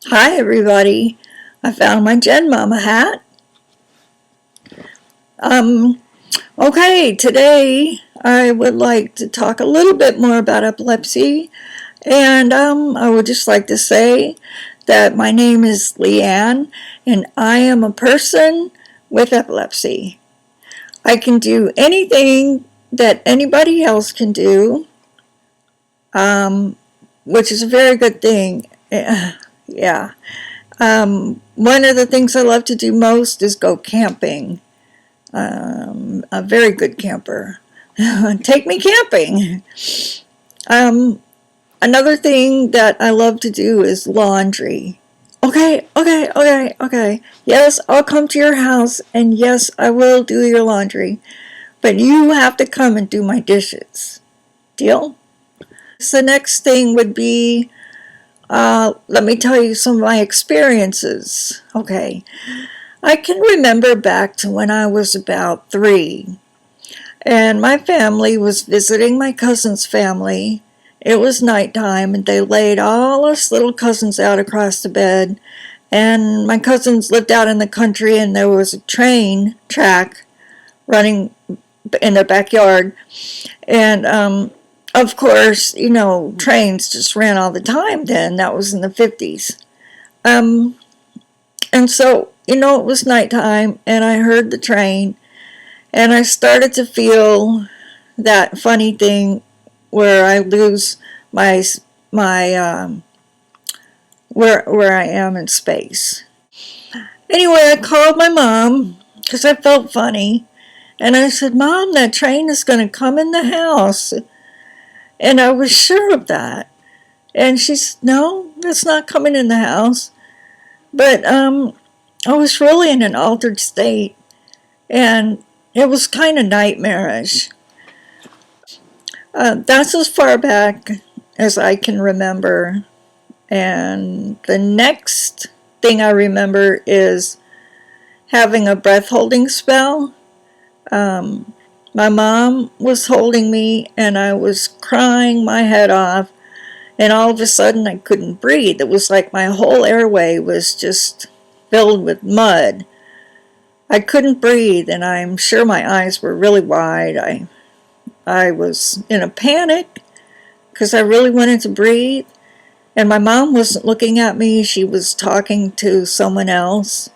Hi everybody, I found my Gen Mama hat. Um, okay, today I would like to talk a little bit more about epilepsy, and I would just like to say that my name is Leanne, and I am a person with epilepsy. I can do anything that anybody else can do, um, which is a very good thing. Yeah. One of the things I love to do most is go camping. A very good camper. Take me camping. Um, Another thing that I love to do is laundry. Okay. Yes, I'll come to your house, and yes, I will do your laundry. But you have to come and do my dishes. Deal? So the next thing would be, let me tell you some of my experiences. Okay. I can remember back to when I was about 3, and my family was visiting my cousin's family. It was nighttime, and they laid all us little cousins out across the bed, and my cousins lived out in the country, and there was a train track running in their backyard, and of course, trains just ran all the time then. That was in the 50s. Um, and so, it was nighttime, and I heard the train, and I started to feel that funny thing where I lose my where I am in space. Anyway, I called my mom because I felt funny, and I said, "Mom, that train is going to come in the house," and I was sure of that. And she said, "No, it's not coming in the house." But I was really in an altered state, and it was kind of nightmarish. That's as far back as I can remember. And the next thing I remember is having a breath holding spell. My mom was holding me, and I was crying my head off, and all of a sudden I couldn't breathe. It was like my whole airway was just filled with mud. I couldn't breathe, and I'm sure my eyes were really wide. I was in a panic because I really wanted to breathe, and my mom wasn't looking at me. She was talking to someone else,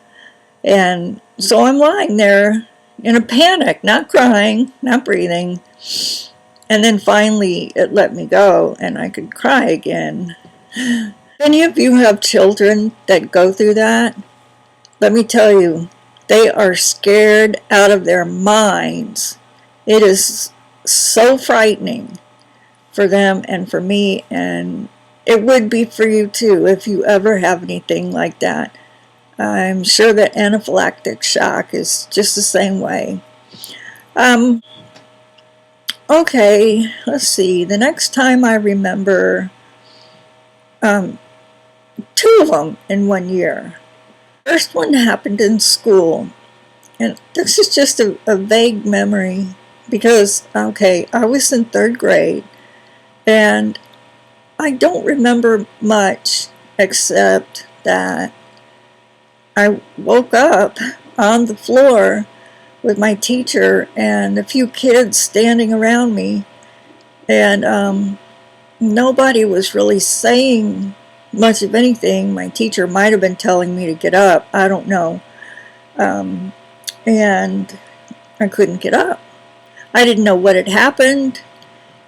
and so I'm lying there in a panic, not crying, not breathing, and then finally it let me go, and I could cry again. Any of you have children that go through that? Let me tell you, they are scared out of their minds. It is so frightening for them and for me, and it would be for you too if you ever have anything like that. I'm sure that anaphylactic shock is just the same way. Okay, let's see. The next time I remember, 2 of them in 1 year. First one happened in school, and this is just a vague memory because, okay, I was in 3rd grade, and I don't remember much except that I woke up on the floor with my teacher and a few kids standing around me, and nobody was really saying much of anything. My teacher might have been telling me to get up, I don't know, and I couldn't get up. I didn't know what had happened.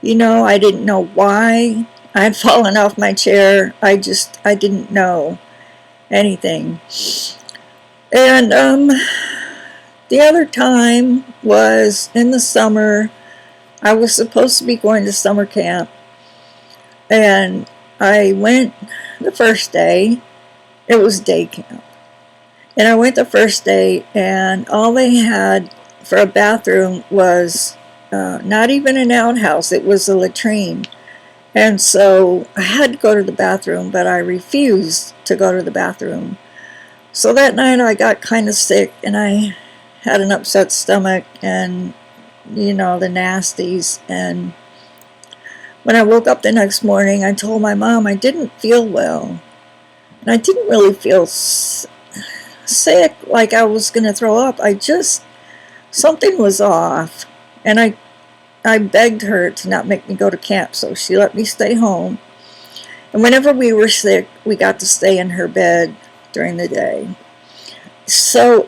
I didn't know why I had fallen off my chair. I didn't know anything. And the other time was in the summer. I was supposed to be going to summer camp, and I went the first day. It was day camp, and I went the first day, and all they had for a bathroom was not even an outhouse. It was a latrine. And so I had to go to the bathroom, but I refused to go to the bathroom. So that night I got kind of sick, and I had an upset stomach and, the nasties. And when I woke up the next morning, I told my mom I didn't feel well. And I didn't really feel sick, like I was going to throw up. Something was off. And I begged her to not make me go to camp, so she let me stay home. And whenever we were sick, we got to stay in her bed during the day. So,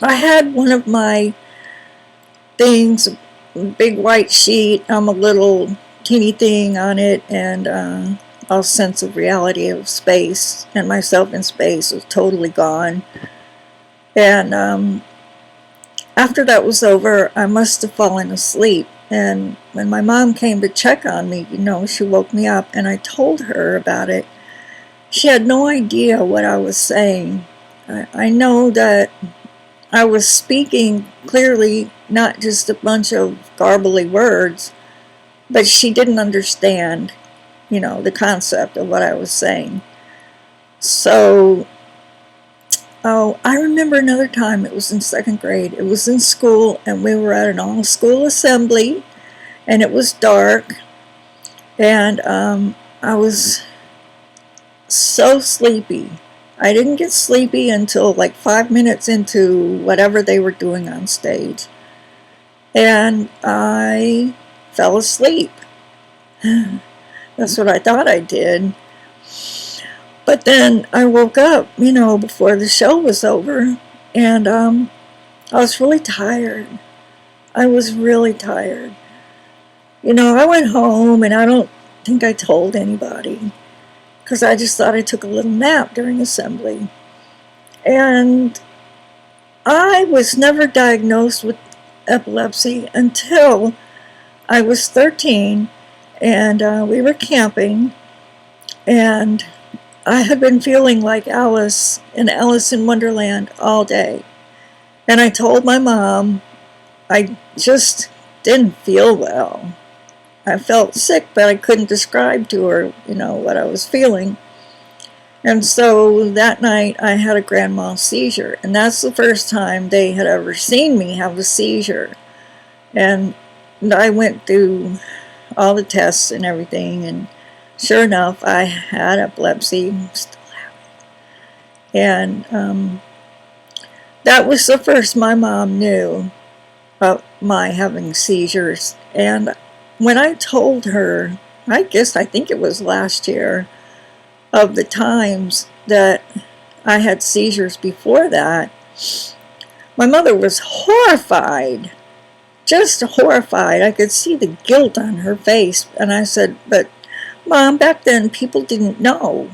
I had one of my things, a big white sheet, a little teeny thing on it, and all sense of reality of space and myself in space was totally gone. And after that was over, I must have fallen asleep. And when my mom came to check on me, she woke me up, and I told her about it. She had no idea what I was saying. I know that I was speaking clearly, not just a bunch of garbly words, but she didn't understand, the concept of what I was saying. So, I remember another time, it was in 2nd grade. It was in school, and we were at an all-school assembly, and it was dark, and I was so sleepy. I didn't get sleepy until like 5 minutes into whatever they were doing on stage. And I fell asleep. That's what I thought I did. But then I woke up, before the show was over. And I was really tired. I was really tired. I went home, and I don't think I told anybody, because I just thought I took a little nap during assembly. And I was never diagnosed with epilepsy until I was 13, and we were camping, and I had been feeling like Alice in Alice in Wonderland all day. And I told my mom I just didn't feel well. I felt sick, but I couldn't describe to her, what I was feeling. And so that night I had a grand mal seizure. And that's the first time they had ever seen me have a seizure. And I went through all the tests and everything. And sure enough, I had epilepsy. Still have it. And that was the first my mom knew of my having seizures. And when I told her, I think it was last year, of the times that I had seizures before that, my mother was horrified, just horrified. I could see the guilt on her face. And I said, but Mom, back then people didn't know.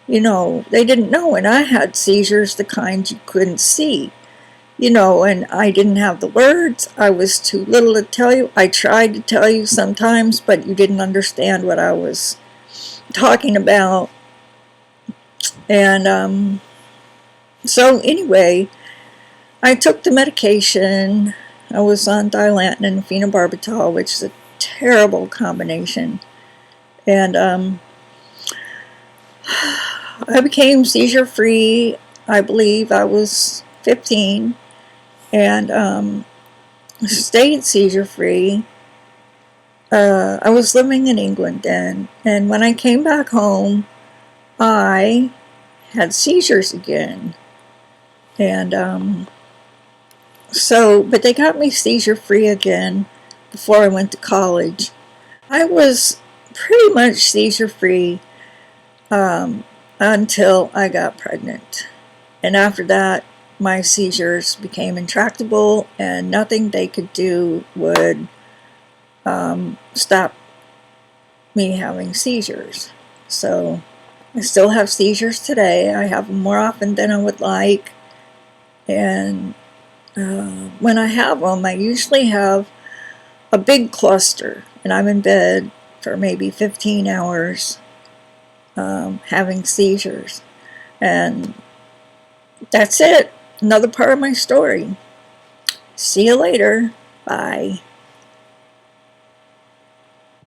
They didn't know. And I had seizures, the kind you couldn't see. And I didn't have the words. I was too little to tell you. I tried to tell you sometimes, but you didn't understand what I was talking about. And so anyway, I took the medication. I was on Dilantin and phenobarbital, which is a terrible combination. And I became seizure-free. I believe I was 15. And stayed seizure-free. I was living in England then, and when I came back home, I had seizures again. And but they got me seizure-free again before I went to college. I was pretty much seizure-free until I got pregnant. And after that, my seizures became intractable, and nothing they could do would stop me having seizures. So I still have seizures today. I have them more often than I would like. And when I have them, I usually have a big cluster, and I'm in bed for maybe 15 hours having seizures. And that's it. Another part of my story. See you later. Bye.